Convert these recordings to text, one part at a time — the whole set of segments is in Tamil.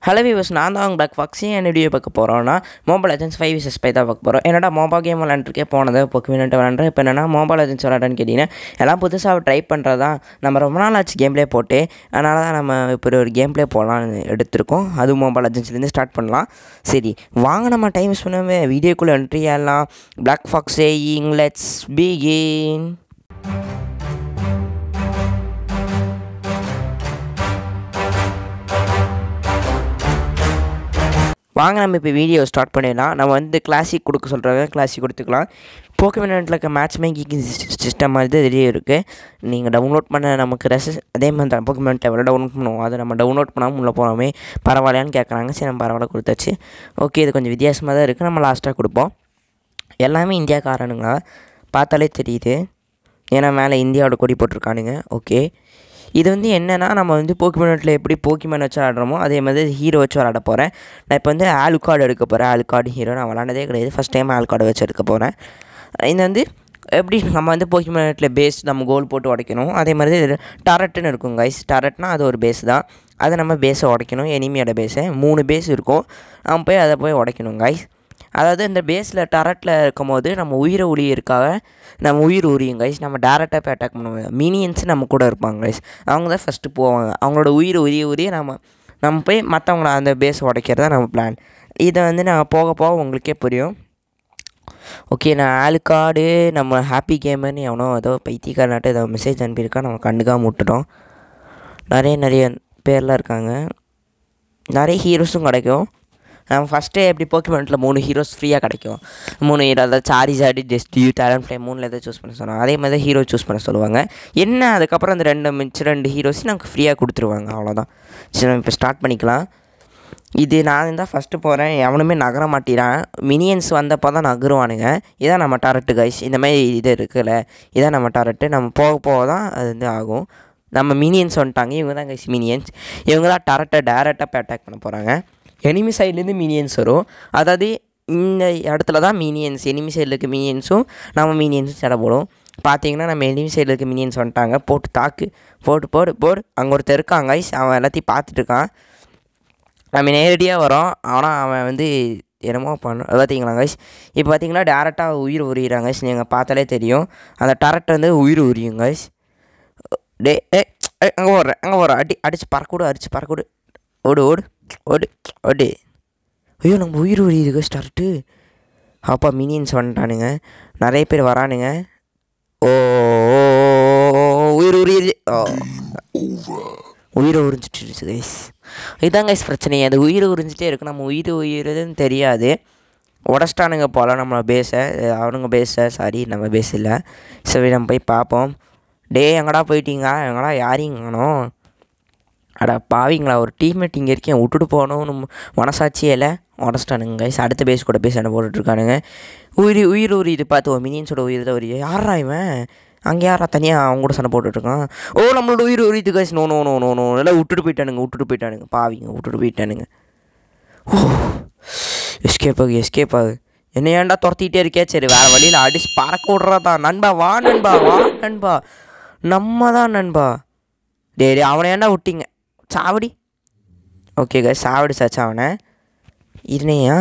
ஹலோ வியூவர்ஸ், நான் தான் பிளாக் ஃபாக்ஸி. என்ன வீடியோ பார்க்க போகிறோன்னா மொபைல் லெஜெண்ட்ஸ் 5 vs 5 தான் பார்க்க போகிறோம். என்னடா மொபைல் கேம் விளாண்டுருக்கே போனது பொக்குமினட்டு விளாண்டுறேன். இப்போ என்னென்னா மொபைல் லெஜெண்ட்ஸ் விளாட்றேன்னு கேட்டிங்கன்னா எல்லாம் புதுசாக ட்ரை பண்ணுறது தான். நம்ம ரொம்ப நாள் ஆச்சு கேம் ப்ளே போட்டு, அதனால தான் நம்ம இப்போ ஒரு கேம் ப்ளே போகலான்னு எடுத்திருக்கோம். அதுவும் மொபைல் லெஜெண்ட்ஸ்லேருந்து ஸ்டார்ட் பண்ணலாம். சரி வாங்க, நம்ம டைம் பண்ணவே வீடியோக்குள்ளே என்ட்ரி ஆகலாம். Black fox saying let's begin. வாங்க நம்ம இப்போ வீடியோ ஸ்டார்ட் பண்ணிடலாம். நம்ம வந்து கிளாசிக் கொடுக்க சொல்கிறாங்க, கிளாசிக் கொடுத்துக்கலாம். போக்கெமோனில் இருக்க மேட்ச் மேக்கிங் சிஸ்டம் மாதிரி தான் வெளியே இருக்குது. நீங்கள் டவுன்லோட் பண்ண நமக்கு அதே மாதிரி தான் போக்கெமோனில் எவ்வளோ டவுன்லோட் பண்ணுவோம், அதை நம்ம டவுன்லோட் பண்ணாமல் உள்ளே போகிறோமே பரவாயில்லையான்னு கேட்குறாங்க. சரி நம்ம பரவாயில்ல கொடுத்தாச்சு. ஓகே, இது கொஞ்சம் வித்தியாசமாக தான் இருக்குது. நம்ம லாஸ்ட்டாக கொடுப்போம். எல்லாமே இந்தியாக்காரனுங்களா பார்த்தாலே தெரியுது, ஏன்னா மேலே இந்தியாவோட கொடி போட்டிருக்கானுங்க. ஓகே, இது வந்து என்னென்னா நம்ம வந்து போக்கிமோனில் எப்படி போக்கிமேன் வச்சு விளாட்றோமோ அதே மாதிரி ஹீரோ வச்சு விளாட போகிறேன். நான் இப்போ வந்து ஆல்கார்டு எடுக்க போகிறேன். ஆல்கார்டு ஹீரோ நான் விளாண்டதே கிடையாது, ஃபஸ்ட் டைம் ஆல்கார்டு வச்சு எடுக்க போகிறேன். இது வந்து எப்படி நம்ம வந்து போக்கிமோனில் பேஸ் நம்ம கோல் போட்டு உடைக்கணும். அதே மாதிரி டரட்டுன்னு இருக்கும் கைஸ். டரட்னா அது ஒரு பேஸ் தான், அதை நம்ம பேஸை உடைக்கணும். எனிமியோட பேஸை 3 பேஸ் இருக்கும், நம்ம போய் அதை போய் உடைக்கணும் கைஸ். அதாவது இந்த பேஸில் டரட்டில் இருக்கும் போது நம்ம உயிரை உரியிருக்காக நம்ம உயிர் உரியும் கைஸ். நம்ம டேரெக்டாக போய் அட்டாக் பண்ணுவோம். மினியன்ஸ் நம்ம கூட இருப்பாங்க கைஸ், அவங்க தான் ஃபஸ்ட்டு போவாங்க. அவங்களோட உயிர் உரிய நம்ம போய் மற்றவங்கள அந்த பேஸ் உடைக்கிறதா நம்ம பிளான். இதை வந்து நான் போக போக உங்களுக்கே புரியும். ஓகே, நான் ஆல்கார்டு நம்ம ஹாப்பி கேமர்னு எவனோ ஏதோ பைத்தியக்காரனாட்டு ஏதோ மெசேஜ் அனுப்பியிருக்கா, நம்ம கண்டுக்காமல் விட்டுட்டோம். நிறைய பேர்லாம் இருக்காங்க, நிறைய ஹீரோஸும் கிடைக்கும். நம்ம ஃபஸ்ட்டே எப்படி போக்கிமோனில் 3 ஹீரோஸ் ஃப்ரீயாக கிடைக்கும். 3 ஹீரோ, அதாவது சாரிசார்டு, ஜெஸ்டியூ, டேலன்ஃப்ளே 3ல் எதாவது சூஸ் பண்ண சொன்னாங்க. அதே மாதிரி ஹீரோ சூஸ் பண்ண சொல்லுவாங்க. என்ன அதுக்கப்புறம் அந்த மிச்சம் 2 ஹீரோஸ் நமக்கு ஃப்ரீயாக கொடுத்துருவாங்க, அவ்வளோதான். சரி நம்ம இப்போ ஸ்டார்ட் பண்ணிக்கலாம். இது நான் தான் ஃபஸ்ட்டு போகிறேன், எவனுமே நகர மாட்டேறான். மினியன்ஸ் வந்தப்போ தான் நகருவானுங்க. இதான் நம்ம டரட்டு கைஸ். இந்த மாதிரி இது இருக்குல்ல, இதான் நம்ம டரட்டு. நம்ம போக போக தான் அது வந்து ஆகும். நம்ம மினியன்ஸ் வந்துட்டாங்க, இவங்க தான் கைஸ் மினியன்ஸ். இவங்க தான் டரட்டை டேரெக்டாக போய் அட்டாக் பண்ண போகிறாங்க. எனிமி சைட்லேருந்து மினியன்ஸ் வரும், அதாவது இந்த இடத்துல தான் மினியன்ஸ், எனிமி சைடில் இருக்க மினியன்ஸும் நம்ம மினியன்ஸும் சடை போடும். பார்த்தீங்கன்னா நம்ம எனிமி சைடில் இருக்க மினியன்ஸ் வந்துட்டாங்க. போட்டு தாக்கு, போடு. அங்கே ஒருத்தர் இருக்காங்க கைஸ், அவன் எல்லாத்தையும் பார்த்துட்டு இருக்கான். நம்ம நேரடியாக வரோம், ஆனால் அவன் வந்து என்னமோ பார்த்தீங்களா கைஸ். இப்போ பார்த்தீங்கன்னா டேரெக்டாக உயிர் உரியிறாங்க கைஸ். நீங்கள் பார்த்தாலே தெரியும், அந்த டரட்டை வந்து உயிர் உரியும் கைஸ். அங்கே போடுறேன் அடிச்சு பறக்கூடு. ஓடு. ஐயோ, நம்ம உயிர் உரியுது கைஸ் டரட்டு. அப்பா மினியன்ஸ் வந்துட்டானுங்க, நிறைய பேர் வரானுங்க. ஓ உயிர் உரியுது, உயிரை உறிஞ்சிட்டு கைஸ். இதுதான் கைஸ் பிரச்சனை, அது உயிரை உறிஞ்சிட்டே இருக்கு. நம்ம உயிர்றதுன்னு தெரியாது. உடச்சிட்டானுங்க போல் நம்ம பேஸை, அவனுங்க பேஸை, சாரி நம்ம பேஸ் இல்லை. சரி நம்ம போய் பார்ப்போம். எங்கடா போயிட்டீங்க, எங்கடா யாரையும் காணோம். அடா பாவிங்களா, ஒரு டீம்மேட் இங்கே இருக்கேன், விட்டுட்டு போகணும் மனசாட்சியே இல்லை. உடச்சிட்டானுங்க கைஸ். அடுத்த பேஸ் கூட பேச என்ன போட்டுட்ருக்கானுங்க. உயிர் இது பார்த்து மினியன்ஸோட உயிர் தான் உரிய. யாரா இவன் அங்கே, யாரா தனியாக அவங்க கூட சண்டை போட்டுட்ருக்கான். நம்மளோட உயிர் உரியுது கைஸ். நோ எல்லாம் விட்டுட்டு போயிட்டானுங்க பாவிங்க, விட்டுட்டு போயிட்டானுங்க. எஸ்கேப் ஆகு. என்ன ஏன்டா துரத்திக்கிட்டே இருக்கே. சரி வேறு வழியில் அடிச்சு பறக்க விட்றதான். நண்பா வா நண்பா நம்ம தான் நண்பா. அவனை ஏன்டா விட்டீங்க, சாவடி. ஓகே கைஸ், சாவடி சாச்சு அவனை. இருனையா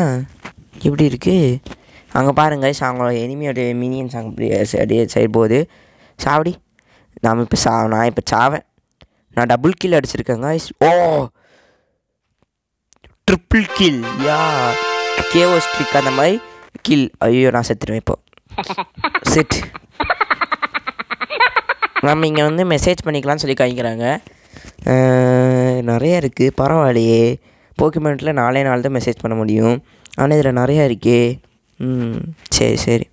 இப்படி இருக்குது. அங்கே பாருங்க கைஸ், அவங்களோட எனிமியோட மினியன்ஸ் அங்கே சைடு போகுது. சாவடி. நான் இப்போ சாவேன். நான் டபுள் கில் அடிச்சிருக்கேங்க guys. Triple kill, KO streak அந்த மாதிரி கில். ஐயோ நான் செத்துருவேன் இப்போ. செட் நம்ம இங்கே வந்து மெசேஜ் பண்ணிக்கலாம்னு சொல்லி காய்க்கிறாங்க. நிறையா இருக்குது, பரவாயில்லையே. போக்கிமோனில் 4 தான் மெசேஜ் பண்ண முடியும், ஆனால் இதில் நிறையா இருக்கே. சரி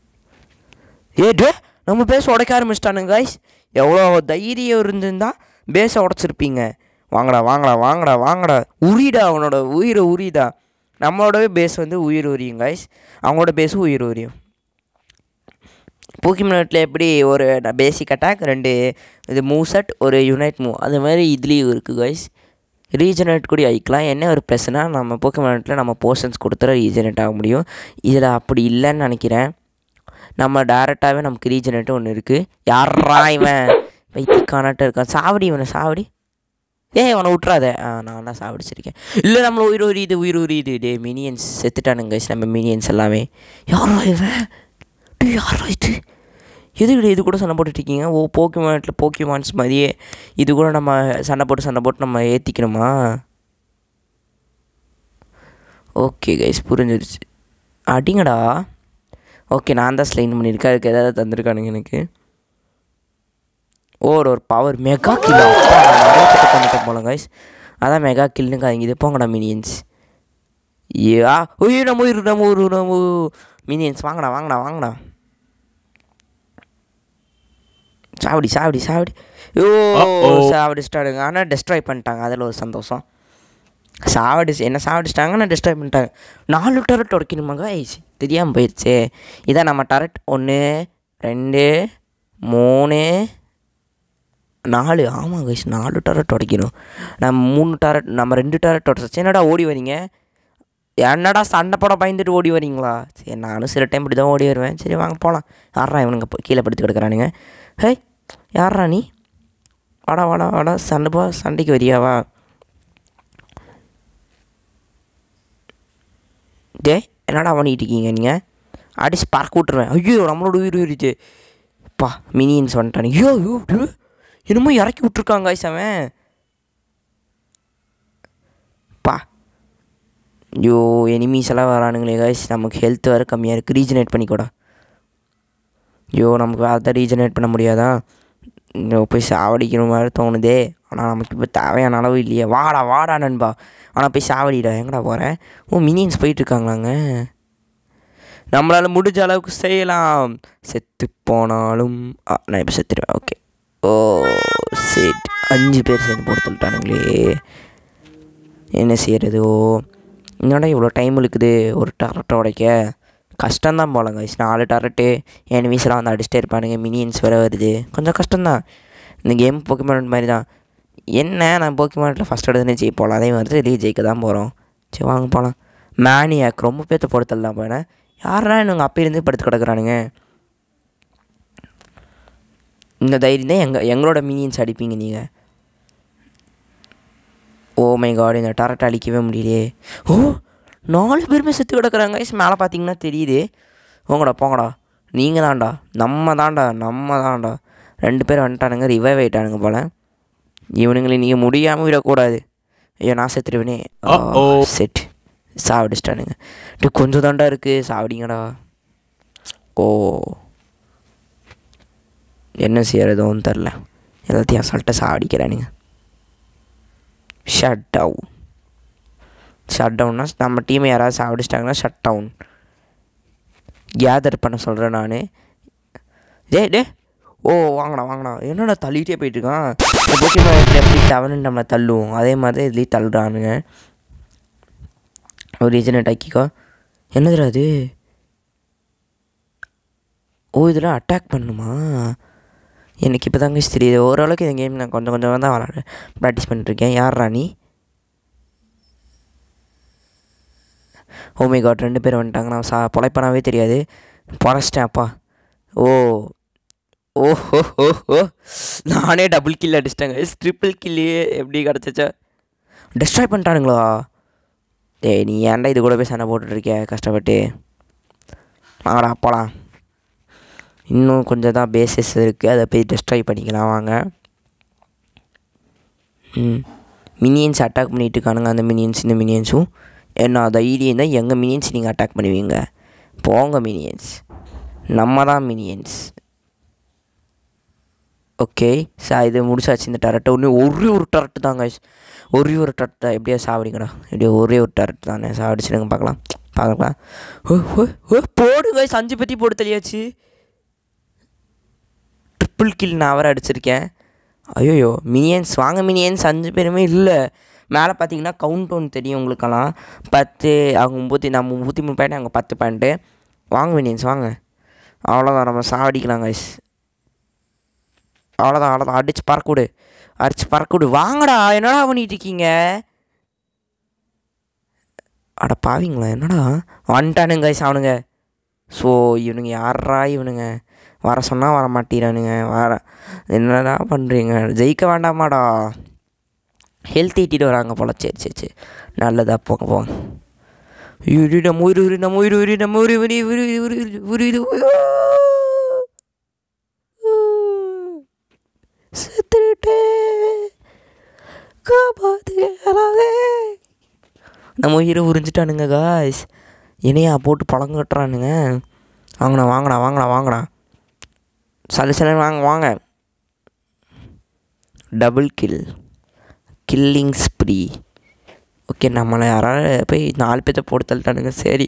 நம்ம பேச உடைக்க ஆரம்பிச்சிட்டானுங்க கைஸ். எவ்வளோ தைரியம் இருந்திருந்தால் பேஸை உடச்சிருப்பீங்க. வாங்கடா உரிடா, அவனோட உயிரை உரிதா. நம்மளோடவே பேஸ் வந்து உயிர் உரியும் கைஸ், அவங்களோட பேஸும் உயிர் உரியும். போக்கிமோனில் எப்படி ஒரு பேசிக் அட்டாக், 2 இது மூவ் செட், ஒரு யுனைட் மூவ், அது மாதிரி இதுலேயும் இருக்குது கைஸ். ரீஜெனரேட் கூட ஆகிக்கலாம். என்ன ஒரு ப்ளஸ்னா, நம்ம போக்கிமோனில் நம்ம போர்ஷன்ஸ் கொடுத்துற ரீஜெனரேட் ஆக முடியும். இதில் அப்படி இல்லைன்னு நினைக்கிறேன். நம்ம டேரெக்டாகவே நமக்கு ரீஜெனரேட்டும் ஒன்று இருக்குது. யாரா இவன் பைத்தியக்கானாட்ட இருக்கான். சாவடி. ஏய் அவனை விட்றாத. நான் தான் சாப்பிடிச்சிருக்கேன். இல்லை நம்மளை உயிர் டே மினியன்ஸ் செத்துட்டானுங்க கைஸ். நம்ம மினியன்ஸ் எல்லாமே. யாரா இவன்? டே யாரா இது? எதுக்கிட்ட இது கூட சண்டை போட்டுட்ருக்கீங்க? ஓ போக்கிமான்ஸ் மாதிரியே இது கூட நம்ம சண்டை போட்டு நம்ம ஏற்றிக்கணுமா? ஓகே கைஸ் புரிஞ்சிருச்சு. அடிங்கடா. ஓகே நான் தான் ஸ்லைன் பண்ணியிருக்கேன். அதுக்கு ஏதாவது தந்திருக்கானுங்க எனக்கு. ஒரு பவர் மெகா கில் நிறைய பேர் பண்ணிட்டேன் போல கைஸ். அதான் மெகா கில்னு காய்ங்குது. போங்கடா மினியன்ஸ். நம்ம மினியன்ஸ் வாங்கடா. சாவடி சாவடிச்சிட்டானுங்க. ஆனால் டெஸ்ட்ராய் பண்ணிட்டாங்க. அதில் ஒரு சந்தோஷம். சாவடிச்சிட்டாங்க. ஆனால் டெஸ்ட்ராய் பண்ணிட்டாங்க. 4 டரட் உடைக்கணுமா கைஸ்? தெரியாமல் போயிடுச்சு. இதான் நம்ம டரட் 1 2 3 4. ஆமாம் கைஸ் 4 டரட் உடைக்கணும். நம்ம 2 டரட் உடச்சி. என்னடா ஓடி வரீங்க? என்னடா சண்டை போட பயந்துட்டு ஓடி வரீங்களா? சரி நானும் சில டைம் இப்படி தான் ஓடி வருவேன். சரி வாங்க போகலாம். யாரா இவனுங்க கீழே படுத்து கிடக்குறானுங்க? ஹே யாரா நீ? வாடா சண்டைக்கு வரியாவா? டே என்னடா பண்ணிட்டு இருக்கீங்க நீங்கள்? அடிச்சு பறக்க விட்டுருவேன். ஐயோ நம்மளோட உயிர் பா மினியன்ஸ் வந்துட்டானு. ஐயோ என்னமோ இறக்கி விட்ருக்காங்க கைஸ் அவன். பா ஐயோ எனிமீஸ் எல்லாம் வரானுங்களே கைஸ். நமக்கு ஹெல்த் வேறு கம்மியாக இருக்குது. ரீஜெனரேட் பண்ணிக்கூடா. ஐயோ நமக்கு அதை ரீஜெனரேட் பண்ண முடியாதா? போய் சாவடிக்கிற மாதிரி தோணுதே. ஆனால் நமக்கு இப்போ தேவையான அளவு இல்லையே. வாடா நண்பா. ஆனால் போய் சாவடிடா. எங்கடா போகிறேன்? மினியன்ஸ் போயிட்டுருக்காங்களாங்க. நம்மளால் முடிஞ்ச அளவுக்கு செய்யலாம். செத்து போனாலும் நான் இப்போ செத்துடுவேன். ஓகே. சரி 5 பேர் சேர்ந்து போட்டு சொல்லிட்டானுங்களே. என்ன செய்கிறது? என்னடா இவ்வளோ டைம் இருக்குது ஒரு டரட்டை உடைக்க? கஷ்டம்தான் போல கைஸ். 4 டரட்டு எனிமீஸ்லாம் வந்து அடிச்சுட்டே இருப்பானுங்க. மினியன்ஸ் வேறு வருது. கொஞ்சம் கஷ்டம்தான். இந்த கேம் போக்கிமான் மாதிரி தான். நான் போக்கிமானில் ஃபஸ்ட் எடுத்துனே ஜெயிப்போம். அதே மாதிரி வெளியே ஜெயிக்க தான் போகிறோம். சரி வாங்க போகலாம். மேனியாக் ரொம்ப பேர்த்த போடுத்தல் தான் போனேன். யாரா எனக்கு அப்போலேருந்து படுத்து கிடக்குறானுங்க? இந்த தைரியம் தான் எங்களோட மினியன்ஸ் அடிப்பீங்க நீங்கள். ஓ மை காட் இந்த டரட்டை அழிக்கவே முடியலையே. 4 பேருமே செத்து கிடக்குறாங்க. மேலே பார்த்தீங்கன்னா தெரியுது. போங்கடா நீங்கள் தான்டா. நம்ம தான்டா 2 பேர் வந்துட்டானுங்க. ரிவைவ் ஆகிட்டானுங்க போல். இவனுங்களை நீங்கள் முடியாமல் விடக்கூடாது. ஐயோ நான் செத்துருவேனே. செட் சாவடிச்சிட்டானுங்க. கொஞ்சம் தாண்டா இருக்குது. சாவடிங்கடா. என்ன செய்யறதுன்னு தெரில. எல்லாத்தையும் அசால்ட்டாக சாவடிக்கிறானுங்க. ஷட் டவுன்னா நம்ம டீமை யாராவது சாவடிச்சிட்டாங்கன்னா ஷட் டவுன் கேதர் பண்ண சொல்கிறேன் நான். டே வாங்கடா. என்னடா தள்ளிகிட்டே போயிட்டுருக்கான்? போக்கிமான் எப்படி டவன் நம்மளை தள்ளுவோம் அதே மாதிரி இதுலேயும் தள்ளுறானுங்க. ஒரு ரீஜனேட் ஆக்கிக்கோ. என்னதுடா அது? இதில் அட்டாக் பண்ணுமா? எனக்கு இப்போ தாங்க தெரியுது. ஓரளவுக்கு இந்த கேம் நான் கொஞ்சம் தான் ப்ராக்டிஸ் பண்ணிட்டுருக்கேன். யார்ரா நீ? மை காட் 2 பேர் வந்துட்டாங்க. நான் பொழைப்பனாவே தெரியாது. பொழைச்சிட்டேன் அப்பா. நானே டபுள் கில் அடிச்சிட்டேங்க. ட்ரிப்பிள் கில்லையே எப்படி கிடச்சிச்சா? டெஸ்ட்ராய் பண்ணிட்டானுங்களா? நீ ஏன்டா இது கூட போய் சண்டை போட்டுட்ருக்க கஷ்டப்பட்டு? வாங்கடா போகலாம். இன்னும் கொஞ்சம் தான் பேசஸ் இருக்குது. அதை போய் டெஸ்ட்ராய் பண்ணிக்கலாம் வாங்க. மினியன்ஸ் அட்டாக் பண்ணிகிட்டு இருக்கானுங்க. அந்த மினியன்ஸ் இந்த மினியன்ஸும் என்ன தைரியம் தான் எங்கள் மினியன்ஸ் நீங்கள் அட்டாக் பண்ணுவீங்க? போங்க மினியன்ஸ். நம்ம தான் மினியன்ஸ். ஓகே சார் இது முடிச்சாச்சு. இந்த டரட்டை ஒரே ஒரு டரட்டு தாங்க. ஒரே ஒரு டரட்டை எப்படியா சாவடிங்கடா. ஒரே ஒரு டரட்டு தானே சாவடிச்சுடுங்க. பார்க்கலாம். போடுங்க 5 பற்றி போட்டு தெரியாச்சு. ட்ரிப்பிள் கில் நான் அவரை அடிச்சிருக்கேன். ஐயோ மினியன்ஸ் வாங்க மினியன்ஸ். 5 பேருமே இல்லை. மேலே பார்த்தீங்கன்னா கவுண்ட் ஒன்று தெரியும் உங்களுக்கெல்லாம். 10 அவங்க 33 பாயிண்ட் அங்கே 10 பாயிண்ட்டு. வாங்க மினியன்ஸ் வாங்க. அவ்வளோதான் நம்ம சாவடிக்கலாம் கைஸ். அவ்வளோதான் அடிச்சு பறக்கூடு. வாங்கடா. என்னடா பண்ணிட்டு இருக்கீங்க? அட பாவீங்களா? என்னடா வந்துட்டானுங்க கைஸ் அவனுங்க. இவனுங்க யாரா இவனுங்க? வர சொன்னால் வர மாட்டேறானுங்க. என்னடா பண்ணுறீங்க? ஜெயிக்க வேண்டாமாடா? ஹெல்த் ஏற்றிட்டு வராங்க போல. சரி சரி சரி, நல்லதா, போங்க போங்க. நம்ம உயிர் நம்ம உயிர் நம்ம உயிர் செத்துட்டே காப்பாத்துகிறாவே. நம்ம உயிரை உறிஞ்சிட்டானுங்க காய்ஸ். இணையா போட்டு பழங்க கட்டுறானுங்க. வாங்கண்ணா வாங்கண்ணா வாங்கண்ணா வாங்கண்ணா, சலு வாங்க வாங்க. Double killing spree. ஓகே, நம்மளை யாராவது போய் 4 பேர்த்த போட்டு தள்ளிட்டானுங்க. சரி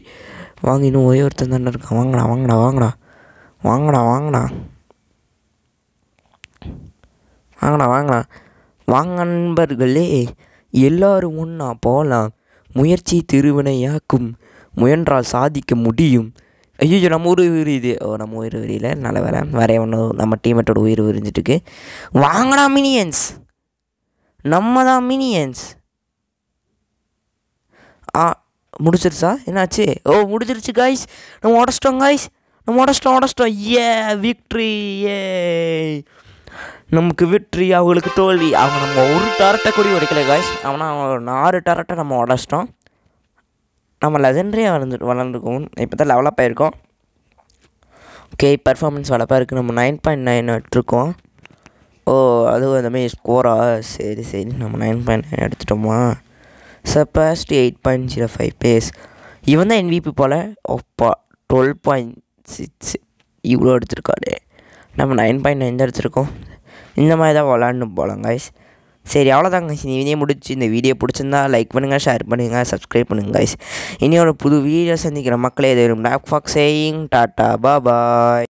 வாங்க, இன்னும் ஒரே ஒருத்தன் தானே இருக்கான். வாங்கண்ணா வாங்கண்ணா வாங்கண்ணா வாங்கண்ணா வாங்கண்ணா வாங்கண்ணா வாங்கண்ணா வாங்க நண்பர்களே, எல்லோரும் ஒன்றா போகலாம். முயற்சி திருவினையாக்கும், முயன்றால் சாதிக்க முடியும். ஐயோ, நம்ம உயிர் இது. நம்ம உயிர் விரியில் நல்ல வேற ஒன்று நம்ம டீமேட்டோட உயிர் விரிஞ்சிட்டுருக்கு. வாங்கடா மினியன்ஸ், நம்ம தான் மினியன்ஸ். முடிச்சிருச்சா? என்னாச்சு? முடிச்சிருச்சு காய்ஸ், நம்ம உடச்சிட்டோம் காய்ஸ், நம்ம உடச்சிட்டோம். ஏ விக்ட்ரி, ஏ நமக்கு வெற்றி, அவங்களுக்கு தோல்வி. அவங்க நம்ம ஒரு டரட்டை கூட உடைக்கல காய்ஸ், அவனா 6 டரட்டை நம்ம உடச்சிட்டோம். நம்ம லெஜெண்டரியாக வளர்ந்துருக்கோம், இப்போ தான் லெவலப் ஆகிருக்கோம். ஓகே, பர்ஃபார்மன்ஸ் வளப்பாக இருக்குது. நம்ம 9.9 எடுத்துருக்கோம். அதுவும் அந்தமாதிரி ஸ்கோரா? சரி சரி, நம்ம 9.9 எடுத்துட்டோமா? சர்பாஸ்ட் 8.05 பேஸ். இவன் தான் MVP போல். 12.6 இவ்வளோ எடுத்துருக்காரு. நம்ம 9.9 தான் எடுத்துருக்கோம். இந்த மாதிரி தான் விளாட்ணும் போகலாம் காய்ஸ். சரி, அவ்வளோதாங்க காய்ஸ். இந்த வீடியோ முடிச்சு. இந்த வீடியோ பிடிச்சிருந்தா லைக் பண்ணுங்கள், ஷேர் பண்ணுங்கள், சப்ஸ்கிரைப் பண்ணுங்கள் காய்ஸ். இனி ஒரு புது வீடியோ சந்திக்கிற மக்களே, இது டாக் ஃபாக்ஸ் சேயிங் டாட்டா பாய்.